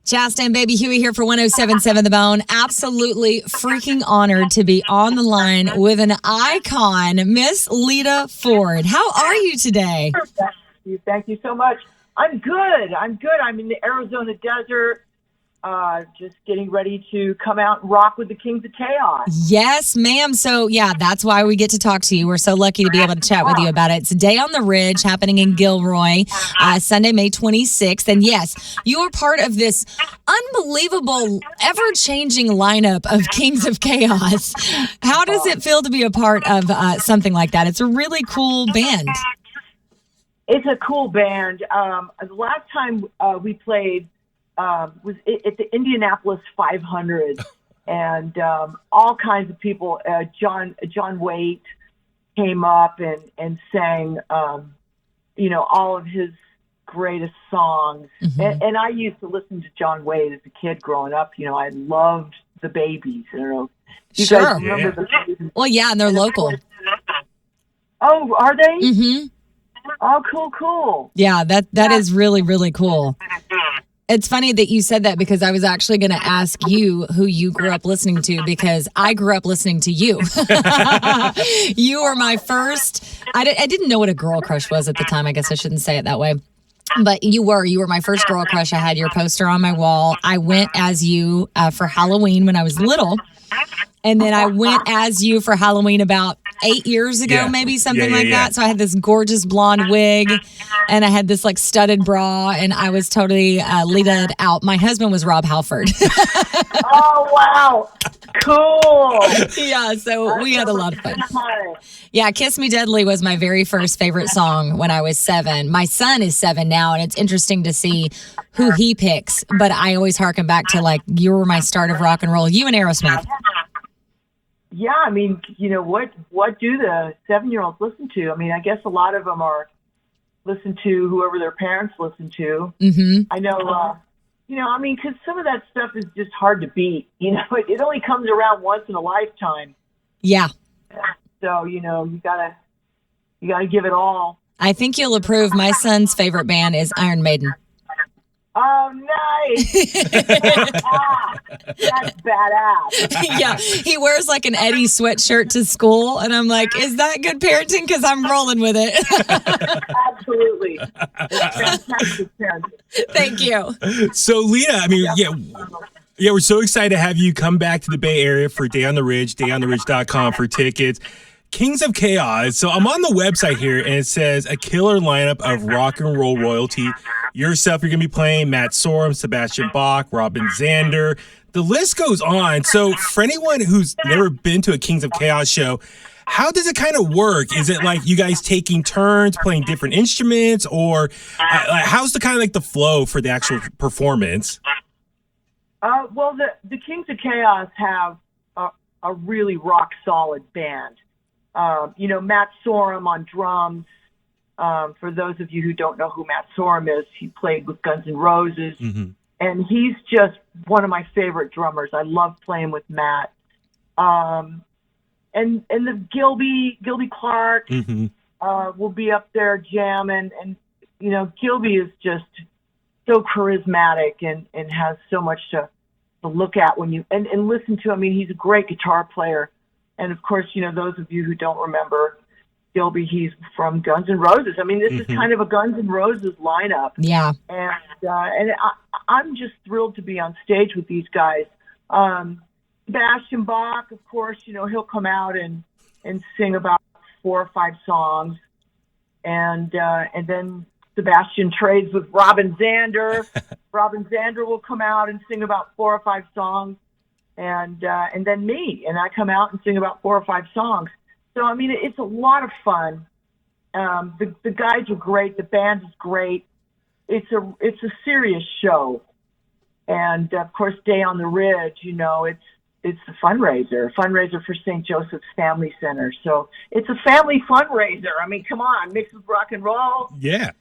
Chasta and Baby Huey here for 107.7 The Bone. Absolutely freaking honored to be on the line with an icon, Miss Lita Ford. How are you today? Thank you so much. I'm good. I'm in the Arizona desert, just getting ready to come out and rock with the Kings of Chaos. Yes, ma'am. So, yeah, that's why we get to talk to you. We're so lucky to be able to chat with you about it. It's Day on the Ridge happening in Gilroy, Sunday, May 26th. And yes, you are part of this unbelievable, ever-changing lineup of Kings of Chaos. How does it feel to be a part of something like that? It's a really cool band. It's a cool band. The last time we played was at the Indianapolis 500, and all kinds of people. John Waite came up and sang, all of his greatest songs. Mm-hmm. And I used to listen to John Waite as a kid growing up. I loved the Babies. I don't know. You guys remember the Babies? Well, yeah, and they're local. Oh, are they? Mm-hmm. Oh, cool. Yeah, that is really, really cool. It's funny that you said that because I was actually going to ask you who you grew up listening to because I grew up listening to you. You were my first. I didn't know what a girl crush was at the time. I guess I shouldn't say it that way. But you were my first girl crush. I had your poster on my wall. I went as you for Halloween when I was little. And then I went as you for Halloween about 8 years ago, maybe something like that. So I had this gorgeous blonde wig and I had this like studded bra and I was totally Lita'd out. My husband was Rob Halford. Oh, wow. Cool. Yeah, so we had a lot of fun. Yeah, Kiss Me Deadly was my very first favorite song when I was 7. My son is 7 now, and it's interesting to see who he picks. But I always harken back to like, you were my start of rock and roll. You and Aerosmith. Yeah, I mean, what do the 7-year-olds listen to? I mean, I guess a lot of them are listen to whoever their parents listen to. Mm-hmm. I know, because some of that stuff is just hard to beat. It only comes around once in a lifetime. Yeah. So, you gotta give it all. I think you'll approve. My son's favorite band is Iron Maiden. Oh, nice. That's badass. Yeah, he wears like an Eddie sweatshirt to school, and I'm like, is that good parenting? Because I'm rolling with it. Absolutely. It's fantastic parenting. Thank you. So, Lita, I mean, we're so excited to have you come back to the Bay Area for Day on the Ridge, dayontheridge.com for tickets. Kings of Chaos. So I'm on the website here, and it says a killer lineup of rock and roll royalty. Yourself, you're going to be playing Matt Sorum, Sebastian Bach, Robin Zander. The list goes on. So for anyone who's never been to a Kings of Chaos show, how does it kind of work? Is it like you guys taking turns playing different instruments, or how's the kind of like the flow for the actual performance? Well, the Kings of Chaos have a really rock solid band. Matt Sorum on drums. For those of you who don't know who Matt Sorum is, he played with Guns N' Roses, and he's just one of my favorite drummers. I love playing with Matt. And the Gilby Clark will be up there jamming, and Gilby is just so charismatic and has so much to look at when you and listen to. I mean, he's a great guitar player. And of course, those of you who don't remember Gilby, he's from Guns N' Roses. I mean, this is kind of a Guns N' Roses lineup. Yeah. And I'm just thrilled to be on stage with these guys. Sebastian Bach, of course, he'll come out and sing about 4 or 5 songs. And then Sebastian trades with Robin Zander. Robin Zander will come out and sing about 4 or 5 songs. And then me, and I come out and sing about 4 or 5 songs. So, I mean, it's a lot of fun. The guys are great. The band is great. It's a serious show. And, of course, Day on the Ridge, it's a fundraiser for St. Joseph's Family Center. So it's a family fundraiser. I mean, come on, mixed with rock and roll. Yeah.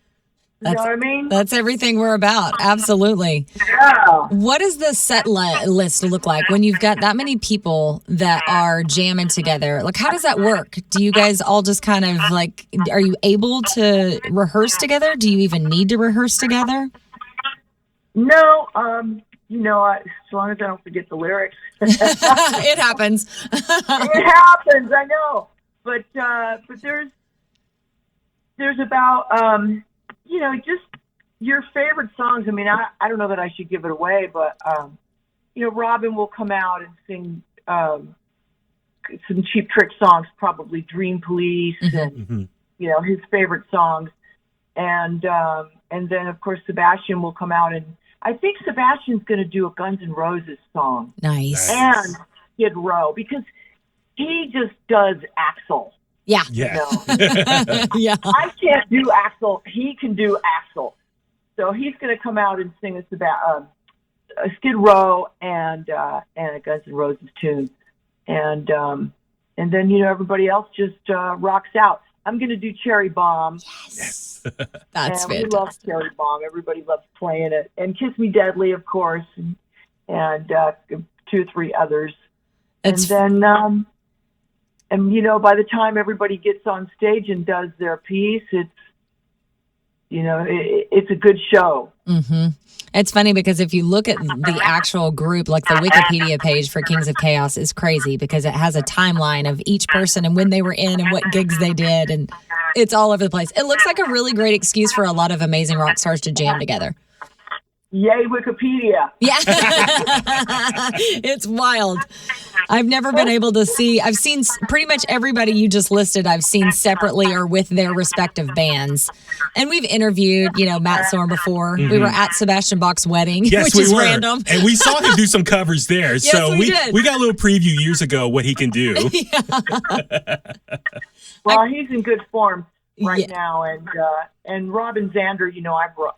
You know what I mean? That's everything we're about. Absolutely. Yeah. What does the set list look like when you've got that many people that are jamming together? Like, how does that work? Do you guys all just kind of like, are you able to rehearse together? Do you even need to rehearse together? No. as long as I don't forget the lyrics. It happens. It happens, I know. But there's about, just your favorite songs. I mean, I don't know that I should give it away, but, Robin will come out and sing some Cheap Trick songs, probably Dream Police and, his favorite songs. And then, of course, Sebastian will come out, and I think Sebastian's going to do a Guns N' Roses song. Nice. And Skid Row, because he just does Axl. Yeah. Yeah. Yeah. I can't do Axl. He can do Axl. So he's going to come out and sing a Skid Row and a Guns N' Roses tune. And then, everybody else just rocks out. I'm going to do Cherry Bomb. Yes. That's and we fantastic. love Cherry Bomb. Everybody loves playing it. And Kiss Me Deadly, of course, and 2 or 3 others. It's And then, by the time everybody gets on stage and does their piece, it's a good show. Mm-hmm. It's funny because if you look at the actual group, like the Wikipedia page for Kings of Chaos is crazy because it has a timeline of each person and when they were in and what gigs they did, and it's all over the place. It looks like a really great excuse for a lot of amazing rock stars to jam together. Yay, Wikipedia. Yeah. It's wild. I've never been able to see, I've seen pretty much everybody you just listed, I've seen separately or with their respective bands. And we've interviewed, Matt Sorum before. We were at Sebastian Bach's wedding, Yes, which is we were. random. And we saw him do some covers there. Yes, so we did. we got a little preview years ago what he can do. Well, he's in good form right Yeah. now. And Robin Zander,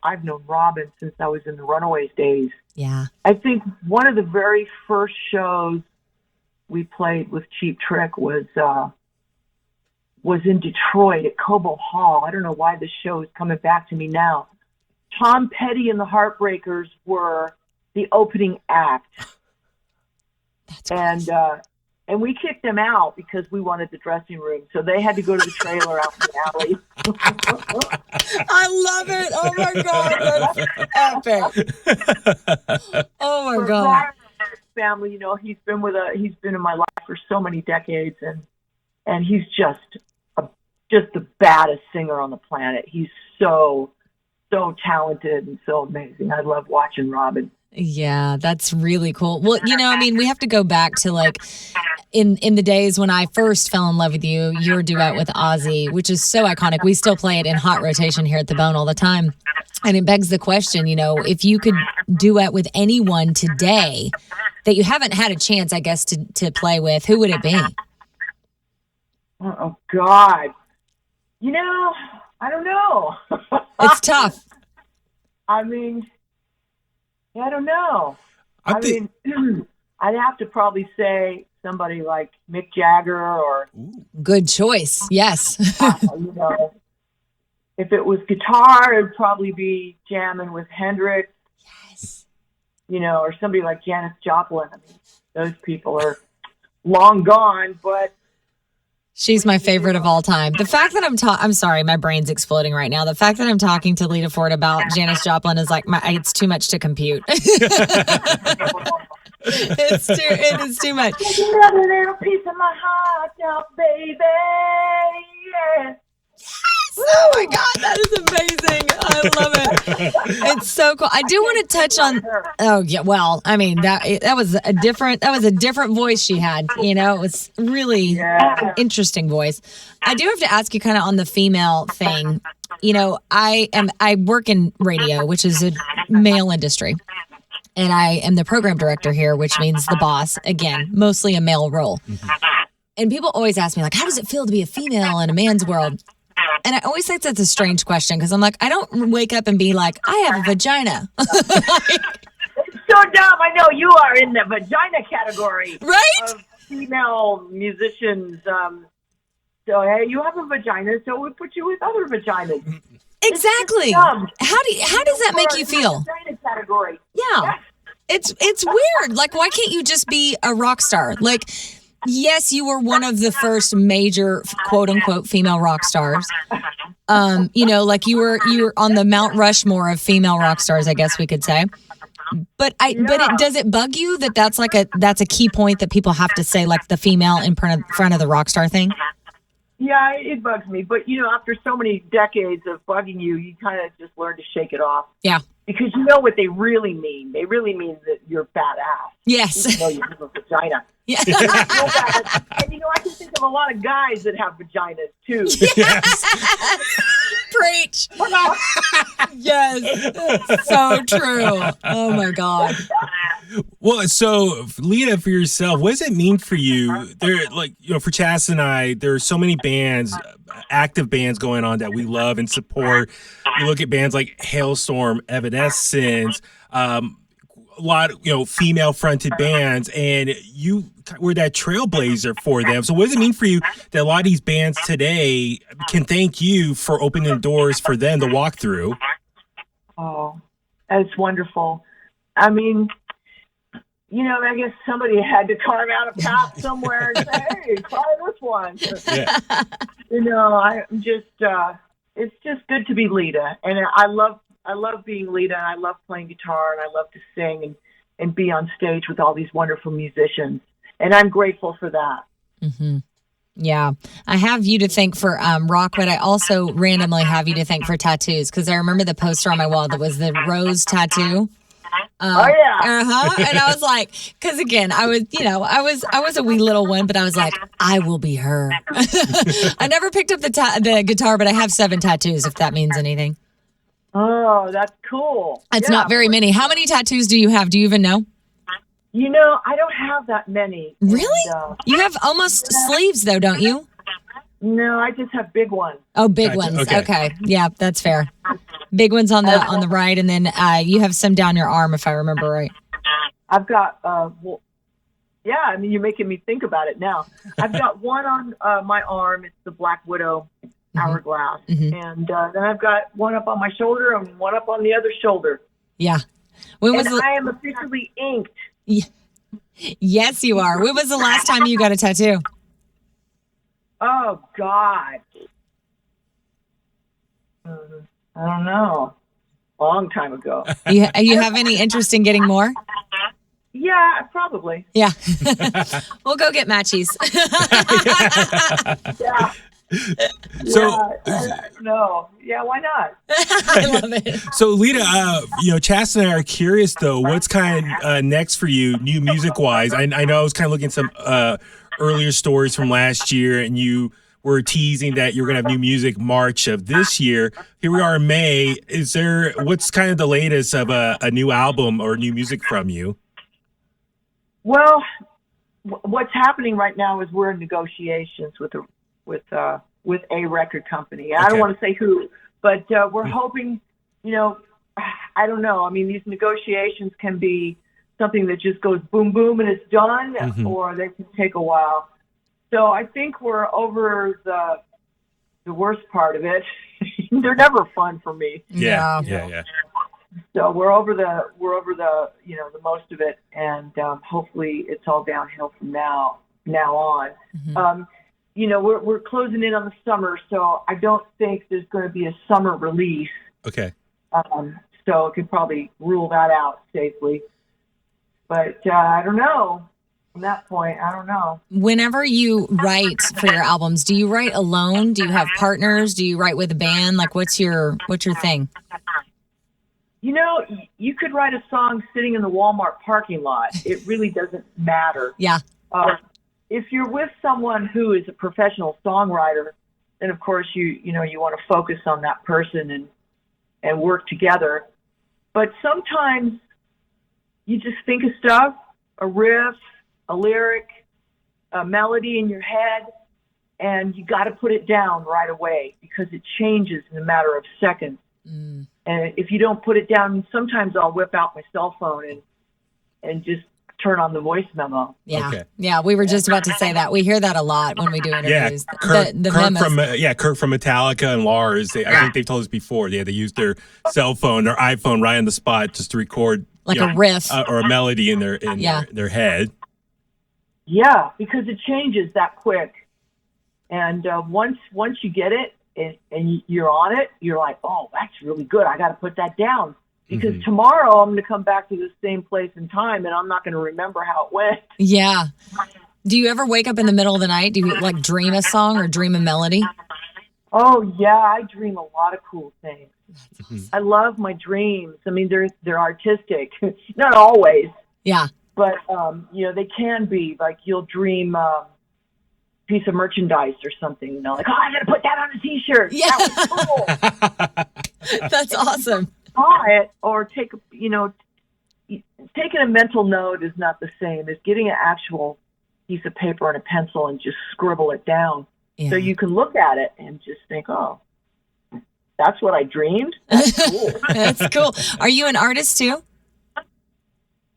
I've known Robin since I was in the Runaways days. Yeah. I think one of the very first shows we played with Cheap Trick was in Detroit at Cobo Hall. I don't know why this show is coming back to me now. Tom Petty and the Heartbreakers were the opening act. That's And we kicked them out because we wanted the dressing room. So they had to go to the trailer out in the alley. I love it. Oh my God, that's epic. Oh my For God. Brian and his family, he's been in my life for so many decades, and he's just the baddest singer on the planet. He's so talented and so amazing. I love watching Robin. Yeah, that's really cool. Well, we have to go back to like in the days when I first fell in love with you, your duet with Ozzy, which is so iconic. We still play it in hot rotation here at the Bone all the time. And it begs the question, if you could duet with anyone today that you haven't had a chance, I guess, to play with, who would it be? Oh, God. I don't know. It's tough. I mean, I don't know. I think- I'd have to probably say somebody like Mick Jagger or, Good choice. Yes. if it was guitar, it'd probably be jamming with Hendrix, Yes. or somebody like Janis Joplin. I mean, those people are long gone, but She's my favorite of all time. The fact that I'm sorry, my brain's exploding right now. The fact that I'm talking to Lita Ford about Janis Joplin is like it's too much to compute. It is too much. another little piece of my heart now, baby. Yeah. Oh my God, that is amazing. I love it. It's so cool. I do want to touch on. Oh yeah, well, I mean that was a different voice she had. It was really interesting voice. I do have to ask you kind of on the female thing. I work in radio, which is a male industry. And I am the program director here, which means the boss. Again, mostly a male role. And people always ask me, like, how does it feel to be a female in a man's world? And I always think that's a strange question because I'm like, I don't wake up and be like, I have a vagina. It's so dumb. I know you are in the vagina category. Right? Of female musicians. So, hey, you have a vagina, so we put you with other vaginas. Exactly. How does that make you feel? Vagina category. Yeah. It's weird. Like, why can't you just be a rock star? Like, yes, you were one of the first major quote unquote female rock stars. Like you were on the Mount Rushmore of female rock stars, I guess we could say. But does it bug you that that's a key point that people have to say, like the female in front of the rock star thing? Yeah, it bugs me. But, after so many decades of bugging you, you kind of just learn to shake it off. Yeah. Because you know what they really mean. They really mean that you're badass. Yes. Even though you have a vagina. Yeah. And, I can think of a lot of guys that have vaginas, too. Yes. Preach. Yes. That's so true. Oh, my God. Well, so Lita, for yourself, what does it mean for you? For Chasta and I, there are so many bands, active bands going on that we love and support. You look at bands like Hailstorm, Evanescence, a lot of, female-fronted bands, and you were that trailblazer for them. So what does it mean for you that a lot of these bands today can thank you for opening the doors for them to walk through? Oh, that's wonderful. I mean, I guess somebody had to carve out a path somewhere and say, hey, try this one. Yeah. I'm just, it's just good to be Lita. And I love being Lita, and I love playing guitar, and I love to sing and be on stage with all these wonderful musicians. And I'm grateful for that. Mm-hmm. Yeah. I have you to thank for rock, but I also randomly have you to thank for tattoos, because I remember the poster on my wall that was the rose tattoo. Oh yeah. And I was like, because again, I was a wee little one, but I was like, I will be her. I never picked up the guitar, but I have 7 tattoos, if that means anything. Oh, that's cool. It's not very many. How many tattoos do you have? Do you even know? I don't have that many. Really? And, you have almost sleeves, though, don't you? No, I just have big ones. Oh, big ones. Okay. Yeah, that's fair. Big ones on the right, and then you have some down your arm, if I remember right. I've got, you're making me think about it now. I've got one on my arm. It's the Black Widow hourglass. Mm-hmm. And then I've got one up on my shoulder and one up on the other shoulder. Yeah. I am officially inked. Yeah. Yes, you are. When was the last time you got a tattoo? Oh, God. I don't know. Long time ago. You have any interest in getting more? Yeah, probably. Yeah. We'll go get matchies. Yeah. So, no. Yeah, why not? I love it. So, Lita, Chasta and I are curious, though, what's kind of next for you, new music-wise? I know I was kind of looking at some earlier stories from last year, and you were teasing that you're going to have new music March of this year. Here we are in May. What's kind of the latest of a new album or new music from you? Well, what's happening right now is we're in negotiations with a record company. I don't want to say who, but we're hoping, I don't know. I mean, these negotiations can be something that just goes boom, boom, and it's done, or they can take a while. So I think we're over the worst part of it. They're never fun for me. Yeah. So we're over the the most of it, and hopefully it's all downhill from now on. Mm-hmm. We're closing in on the summer, so I don't think there's going to be a summer release. Okay. So I could probably rule that out safely. But I don't know. From that point, I don't know. Whenever you write for your albums, do you write alone? Do you have partners? Do you write with a band? Like, what's your thing? You could write a song sitting in the Walmart parking lot. It really doesn't matter. Yeah. If you're with someone who is a professional songwriter, then of course you want to focus on that person and work together. But sometimes you just think of stuff, a riff, a lyric, a melody in your head, and you got to put it down right away because it changes in a matter of seconds. Mm. And if you don't put it down, sometimes I'll whip out my cell phone and just turn on the voice memo. Yeah. Okay. Yeah. We were just about to say that. We hear that a lot when we do interviews. Yeah. Kirk from Metallica and Lars. I think they've told us before. They use their cell phone, their iPhone right on the spot just to record a riff or a melody in their head. Yeah, because it changes that quick. And once you get it and you're on it, you're like, oh, that's really good. I got to put that down. because tomorrow I'm going to come back to the same place and time, and I'm not going to remember how it went. Yeah. Do you ever wake up in the middle of the night? Do you like dream a song or dream a melody? Oh yeah, I dream a lot of cool things. I love my dreams. I mean, they're artistic, not always. Yeah. But they can be. Like you'll dream piece of merchandise or something. Like, oh, I got to put that on a T-shirt. Yeah. That was cool. That's awesome. Buy it or taking a mental note is not the same as getting an actual piece of paper and a pencil and just scribble it down. Yeah. So you can look at it and just think, oh, that's what I dreamed. That's cool. That's cool. Are you an artist too?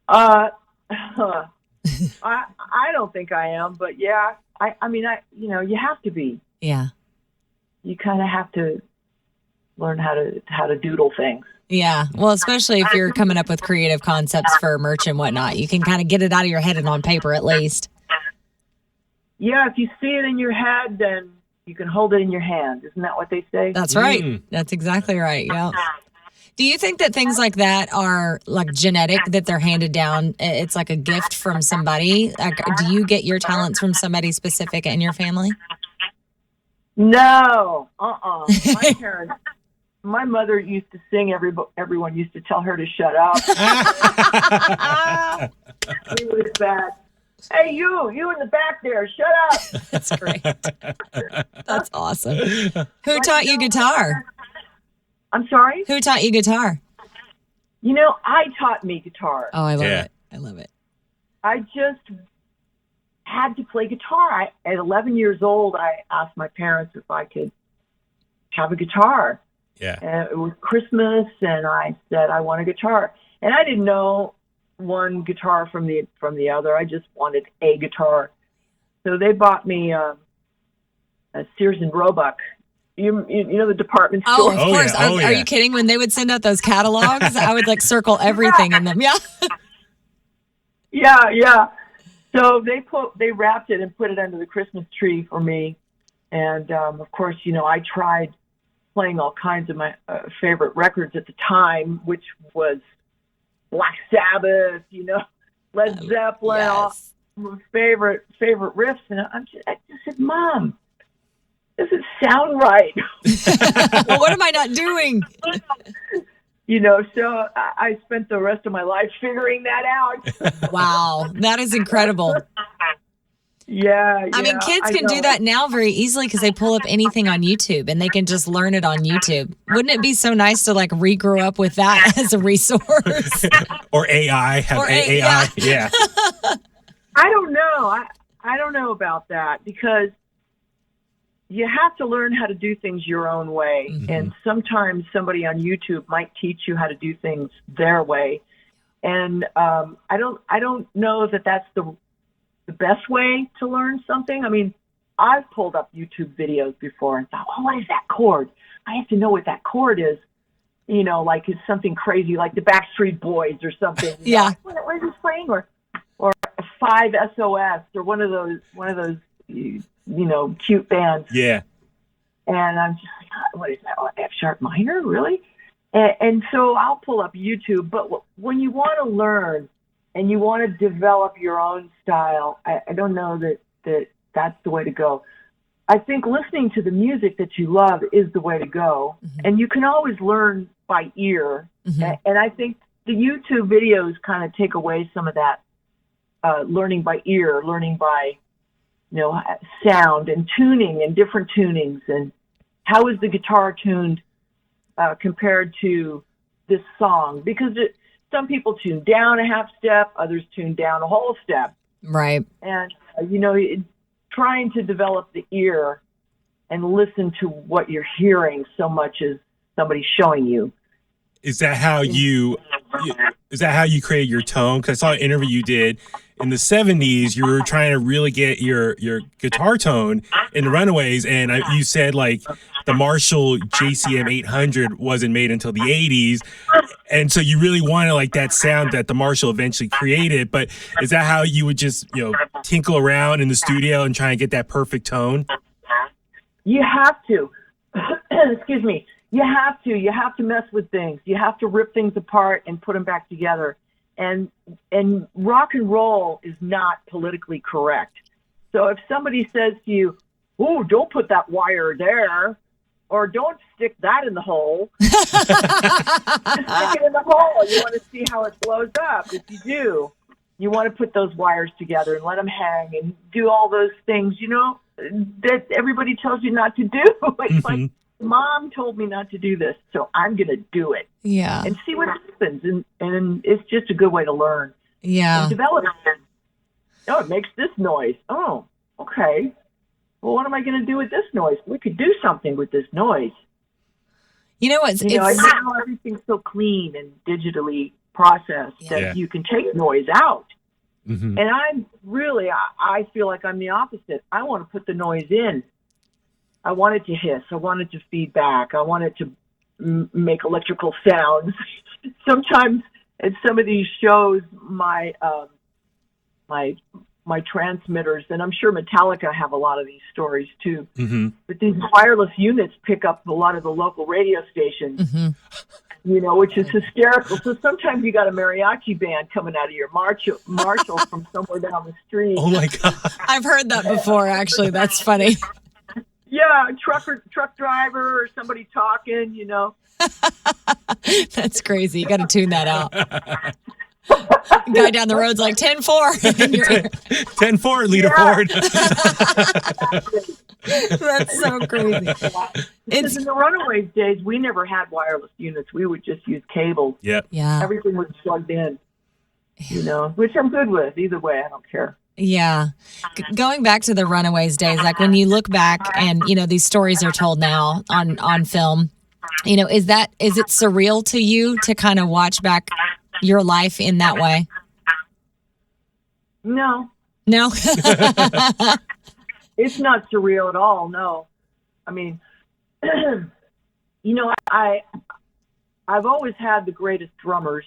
I don't think I am, but yeah, I mean, you have to be. Yeah. You kind of have to learn how to doodle things. Yeah. Well, especially if you're coming up with creative concepts for merch and whatnot, you can kind of get it out of your head and on paper at least. Yeah. If you see it in your head, then you can hold it in your hand. Isn't that what they say? That's right. That's exactly right. Yeah. Do you think that things like that are like genetic, that they're handed down? It's like a gift from somebody? Like, do you get your talents from somebody specific in your family? No. My parents, my mother used to sing. Everyone used to tell her to shut up. It was bad. Hey, you in the back there, shut up. That's great. That's awesome. Who taught you guitar? I'm sorry? Who taught you guitar? I taught me guitar. Oh, I love it. I love it. I just had to play guitar. At 11 years old, I asked my parents if I could have a guitar. Yeah. And it was Christmas, and I said, I want a guitar. And I didn't know one guitar from the other. I just wanted a guitar. So they bought me a Sears and Roebuck. You know the department store? Oh, of course. Yeah. Are you kidding? When they would send out those catalogs, I would like circle everything in them. Yeah. Yeah. So they wrapped it and put it under the Christmas tree for me. And of course, I tried playing all kinds of my favorite records at the time, which was Black Sabbath, Led Zeppelin, all my favorite riffs. And I just said, Mom, doesn't sound right. What am I not doing? So I spent the rest of my life figuring that out. Wow, that is incredible. Yeah. I mean, kids can do that now very easily because they pull up anything on YouTube and they can just learn it on YouTube. Wouldn't it be so nice to like re-grow up with that as a resource? Or AI. AI. Yeah. I don't know. I don't know about that because you have to learn how to do things your own way. Mm-hmm. And sometimes somebody on YouTube might teach you how to do things their way. And I don't know that that's the best way to learn something. I mean, I've pulled up YouTube videos before and thought, what is that chord? I have to know what that chord is. Like it's something crazy, like the Backstreet Boys or something. Yeah. What is this playing? Or 5 SOS or one of those cute bands. Yeah. And I'm just like, what is that? Oh, F sharp minor, really? And so I'll pull up YouTube. But when you want to learn and you want to develop your own style, I don't know that that's the way to go. I think listening to the music that you love is the way to go. Mm-hmm. And you can always learn by ear. Mm-hmm. And I think the YouTube videos kind of take away some of that learning by ear, learning by sound and tuning and different tunings, and how is the guitar tuned compared to this song? Because some people tune down a half step, others tune down a whole step. Right. And, trying to develop the ear and listen to what you're hearing so much as somebody showing you. Is that how you create your tone? Because I saw an interview you did in the 70s. You were trying to really get your guitar tone in the Runaways, and you said like the Marshall JCM 800 wasn't made until the 80s, and so you really wanted like that sound that the Marshall eventually created. But is that how you would just tinkle around in the studio and try and get that perfect tone? You have to. Excuse me. You have to mess with things. You have to rip things apart and put them back together. And rock and roll is not politically correct. So if somebody says to you, "Oh, don't put that wire there," or "Don't stick that in the hole," just stick it in the hole. You want to see how it blows up. If you do, you want to put those wires together and let them hang and do all those things, that everybody tells you not to do. It's like, Mom told me not to do this, so I'm going to do it. Yeah. And see what happens. And it's just a good way to learn. Yeah. And develop. Oh, it makes this noise. Oh, okay. Well, what am I going to do with this noise? We could do something with this noise. You know what? Now everything's so clean and digitally processed that you can take noise out. Mm-hmm. And I feel like I'm the opposite. I want to put the noise in. I want it to hiss. I want it to feed back. I want it to make electrical sounds. Sometimes at some of these shows, my transmitters, and I'm sure Metallica have a lot of these stories too, but these wireless units pick up a lot of the local radio stations, which is hysterical. So sometimes you got a mariachi band coming out of your marshal from somewhere down the street. Oh my God. I've heard that before, actually. That's funny. Yeah, a truck driver or somebody talking, That's crazy. You got to tune that out. Guy down the road's like 10-4 in your ear. 10-4, Lita Ford. That's so crazy. It's in the Runaways days, we never had wireless units. We would just use cables. Yep. Yeah. Everything was plugged in, which I'm good with. Either way, I don't care. Yeah. Going back to the Runaways days, like when you look back and, these stories are told now on film, is it surreal to you to kind of watch back your life in that way? No. No? It's not surreal at all, no. I mean, I've always had the greatest drummers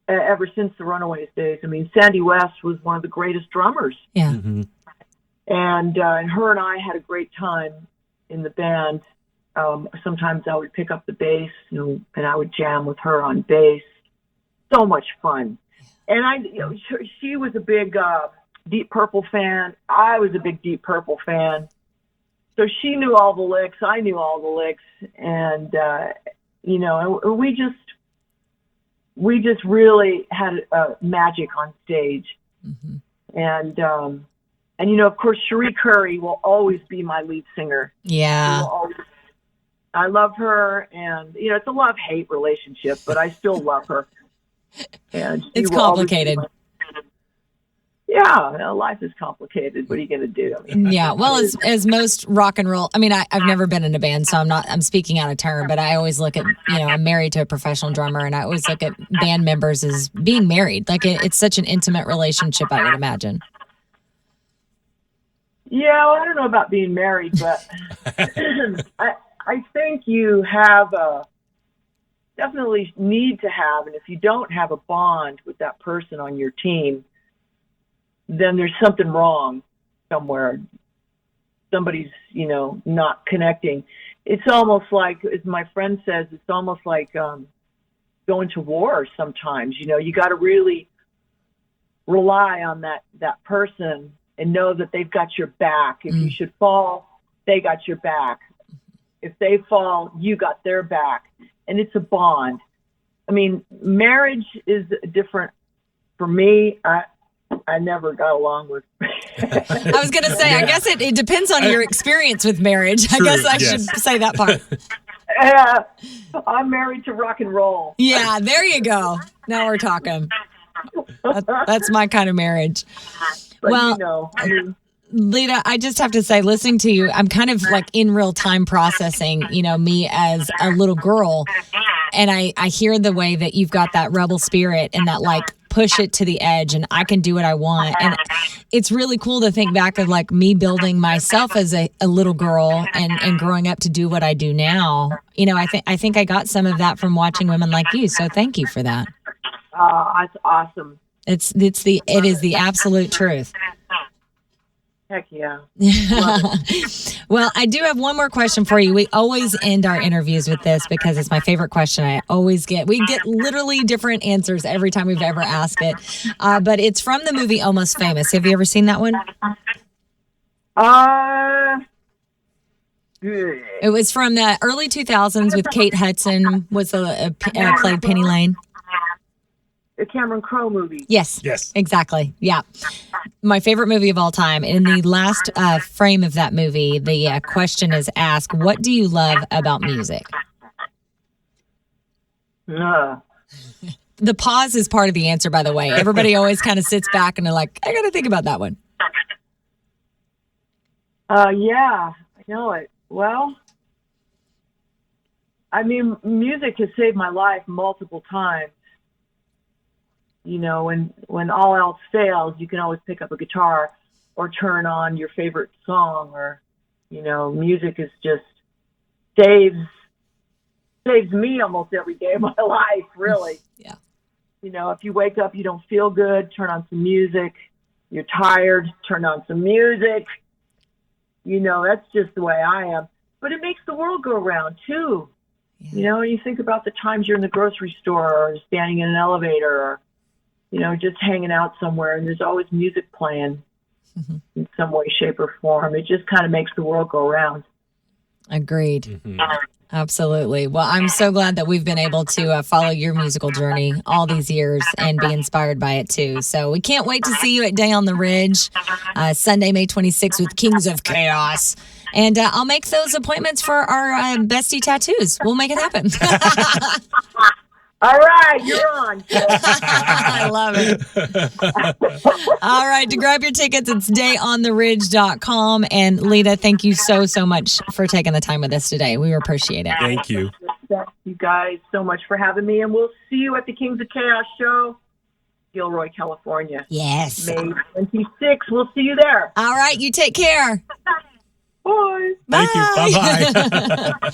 ever since the Runaways days. I mean, Sandy West was one of the greatest drummers. Yeah. Mm-hmm. And her and I had a great time in the band. Sometimes I would pick up the bass and I would jam with her on bass. So much fun. And she was a big Deep Purple fan. I was a big Deep Purple fan. So she knew all the licks. I knew all the licks. And, we just really had magic on stage. Mm-hmm. And of course, Cherie Curry will always be my lead singer. Yeah. I love her, and it's a love-hate relationship, but I still love her. And it's complicated. Yeah, life is complicated. What are you going to do? I mean, yeah, well, as most rock and roll, I mean, I've never been in a band, so I'm speaking out of turn, but I always look at, I'm married to a professional drummer, and I always look at band members as being married. Like, it's such an intimate relationship, I would imagine. Yeah, well, I don't know about being married, but I think you have definitely need to have, and if you don't have a bond with that person on your team, then there's something wrong somewhere. Somebody's, not connecting. It's almost like, as my friend says, it's almost like going to war sometimes. You got to really rely on that person and know that they've got your back. If you should fall, they got your back. If they fall, you got their back. And it's a bond. I mean, marriage is different. For me, I never got along with. I was going to say, I guess it depends on your experience with marriage. True, I guess I should say that part. Yeah, I'm married to rock and roll. Yeah, there you go. Now we're talking. That's my kind of marriage. But well, I mean, Lita, I just have to say, listening to you, I'm kind of like in real time processing, me as a little girl. And I hear the way that you've got that rebel spirit and that like push it to the edge and I can do what I want. And it's really cool to think back of like me building myself as a little girl and growing up to do what I do now. I think I got some of that from watching women like you. So thank you for that. That's awesome. It is the absolute truth. Heck yeah. Well, I do have one more question for you. We always end our interviews with this because it's my favorite question. We get literally different answers every time we've ever asked it. But it's from the movie Almost Famous. Have you ever seen that one? It was from the early 2000s with Kate Hudson, played Penny Lane. The Cameron Crowe movie. Yes. Yes. Exactly. Yeah. My favorite movie of all time. In the last frame of that movie, the question is asked, what do you love about music? Yeah. The pause is part of the answer, by the way. Everybody always kind of sits back and they're like, I got to think about that one. Yeah, I know it. Well, I mean, music has saved my life multiple times. You know, when all else fails, you can always pick up a guitar or turn on your favorite song, or, you know, music is just saves me almost every day of my life, really. Yeah. You know, if you wake up, you don't feel good, turn on some music. You're tired, turn on some music. You know, that's just the way I am. But it makes the world go round, too. Yeah. You know, you think about the times you're in the grocery store or standing in an elevator or, you know, just hanging out somewhere, and there's always music playing in some way, shape, or form. It just kind of makes the world go round. Agreed. Mm-hmm. Absolutely. Well, I'm so glad that we've been able to follow your musical journey all these years and be inspired by it, too. So we can't wait to see you at Day on the Ridge, Sunday, May 26th with Kings of Chaos. And I'll make those appointments for our bestie tattoos. We'll make it happen. All right, you're on. I love it. All right, to grab your tickets, it's dayontheridge.com. And Lita, thank you so much for taking the time with us today. We appreciate it. Thank you. Thank you guys so much for having me. And we'll see you at the Kings of Chaos show, Gilroy, California. Yes. May 26th. We'll see you there. All right, you take care. Bye. Thank you. Bye-bye.